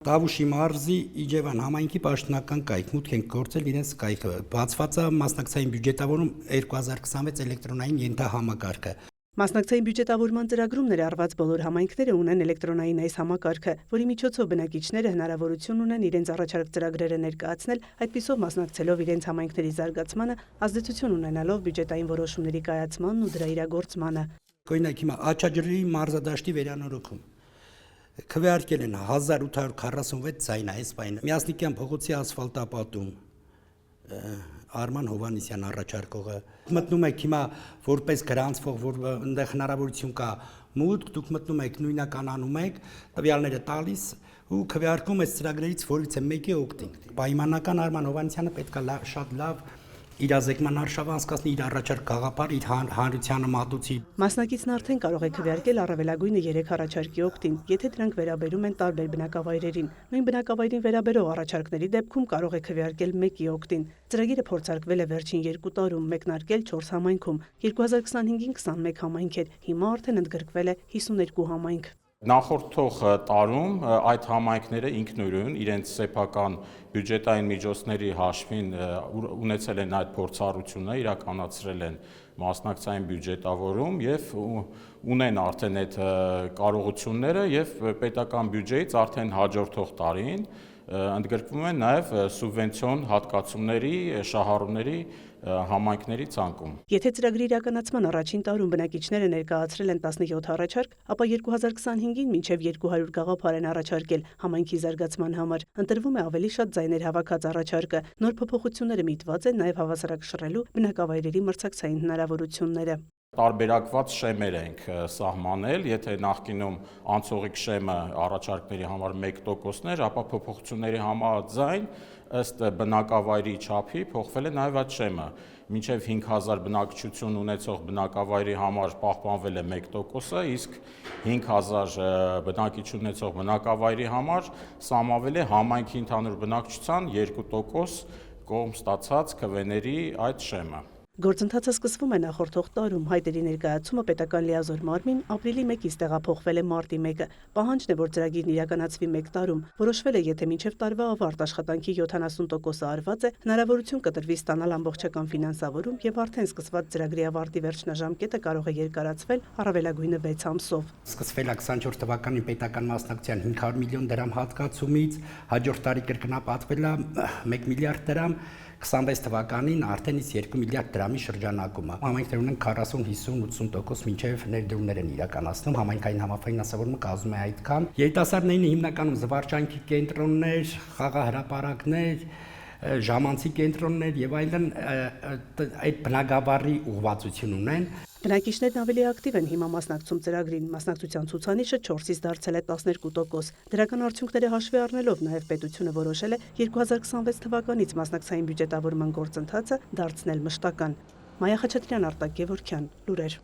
Տավուշի մարզի Իջևան համայնքի պաշտոնական կայք մուտք են գործել իրենց կայքը։ Բացված է մասնակցային բյուջետավորում 2026 էլեկտրոնային ենթահամակարգը։ Մասնակցային բյուջետավորման ծրագրում ներառված բոլոր համայնքները ունեն էլեկտրոնային այս համակարգը, որի միջոցով բնակիչները հնարավորություն ունեն իրենց առաջարկ ծրագրերը ներկայացնել, այդպիսով մասնակցելով իրենց համայնքների զարգացմանը, ազդեցություն ունենալով բյուջետային որոշումների կայացմանն ու դրա իրագործմանը։ Օրինակ հիմա Աչաջրի մարզադաշտի վերանորոգում քվեարկել են 1846 ձայնա այս բանը։ Միասնիկյան փողոցի ասֆալտապատում Արման Հովանեսյան առաջարկողը մտնում եք հիմա որպես գրանցվող, որ այնտեղ հնարավորություն կա մուտք, դուք մտնում եք նույնականանում եք, տվյալները տալիս ու քվեարկում այս ծրագրերից որից է մեկի օգտին։ Պայմանական Արման Հովանեսյանը պետք է շատ լավ իրազեկման արշավը անցկացնի իր առաջարկ գաղափար, իր հանրությանը մատուցի։ Մասնակիցն արդեն կարող է քվեարկել առավելագույնը 3 առաջարկի օգտին, եթե դրանք վերաբերում են տարբեր բնակավայրերին։ Նույն բնակավայրին վերաբերող առաջարկների դեպքում կարող է քվեարկել մեկի օգտին։ Ծրագիրը փորձարկվել է վերջին 2 տարում, մեկնարկել 4 համայնքում։ 2025-ին 21 համայնք էր, հիմա արդեն ընդգրկվել է 52 համայնք։ Նախորդող տարում այդ համայնքները ինքնուրույն իրենց սեփական բյուջետային միջոցների հաշվին ունեցել են այդ փորձառությունը, իրականացրել են մասնակցային բյուջետավորում եւ ունեն արդեն այդ կարողությունները եւ պետական բյուջեից արդեն հաջորդող տարին ընդգրկվում են նաև սուբվենցիոն հատկացումների, շահառուների համայնքների ցանկում։ Եթե ծրագրի իրականացման առաջին տարում բնակիչները ներկայացրել են 17 առաջարկ, ապա 2025-ին մինչև 200 գաղափար են առաջարկել համայնքի զարգացման համար։ Ընտրվում է ավելի շատ ձայներ հավաքած առաջարկը։ Նոր փոփոխությունները միտված են նաև հավասարակշռելու բնակավայրերի մրցակցային հնարավորությունները։ Տարբերակված շեմեր ենք սահմանել, եթե նախկինում անցողիկ շեմը առաջարկների համար 1%-ն էր, ապա փոփոխությունների համաձայն ըստ բնակավայրի չափի փոխվել է նաև այդ շեմը։ Մինչև 5000 բնակչություն ունեցող բնակավայրի համար պահպանվել է 1%-ը, իսկ 5000 բնակիչ ունեցող բնակավայրի համար սահմանվել է համայնքի ընդհանուր բնակչության 2% կողմ ստացած քվեների այդ շեմը։ Գործընթացը սկսվում է նախորդող տարում, հայտերի ներկայացումը պետական լիազոր մարմին ապրիլի 1-ից տեղափոխվել է մարտի 1-ը։ Պահանջն է, որ ծրագիրն իրականացվի 1 տարում։ Որոշվել է, եթե մինչև տարվա ավարտ աշխատանքի 70%-ը արված է, հնարավորություն կտրվի ստանալ ամբողջական ֆինանսավորում եւ արդեն սկսված ծրագրի ավարտի վերջնաժամկետը կարող է երկարացվել առավելագույնը 6 ամսով։ Սկսվել է 24 թվականին պետական մասնակցության 500 միլիոն դրամ հատկացումից, հաջորդ տարի կրկնապատկվել է 1 միլիարդ դրամ, 26 թվականին արդեն իսկ 2 միլիարդ դրամի շրջանակում է։ Համայնքներն ունեն 40, 50, 80% մինչև ներդրումներ են իրականացնում, համայնքային համաֆինանսավորումը կազմում է այդքան։ Երիտասարդներին հիմնականում զվարճանքի կենտրոններ, խաղահրապարակներ, ժամանցի կենտրոններ եւ այլն այդ բնակավարի ուղղվածություն ունեն։ Բնակիչներն ավելի ակտիվ են հիմա մասնակցում ծրագրին, մասնակցության ցուցանիշը 4-ից դարձել է 12%։ Դրական արդյունքները հաշվի առնելով նաև պետությունը որոշել է 2026 թվականից մասնակցային բյուջետավորման գործընթացը դարձնել մշտական։ Մայա Խաչատրյան, Արտակ Գևորգյան, լուրեր։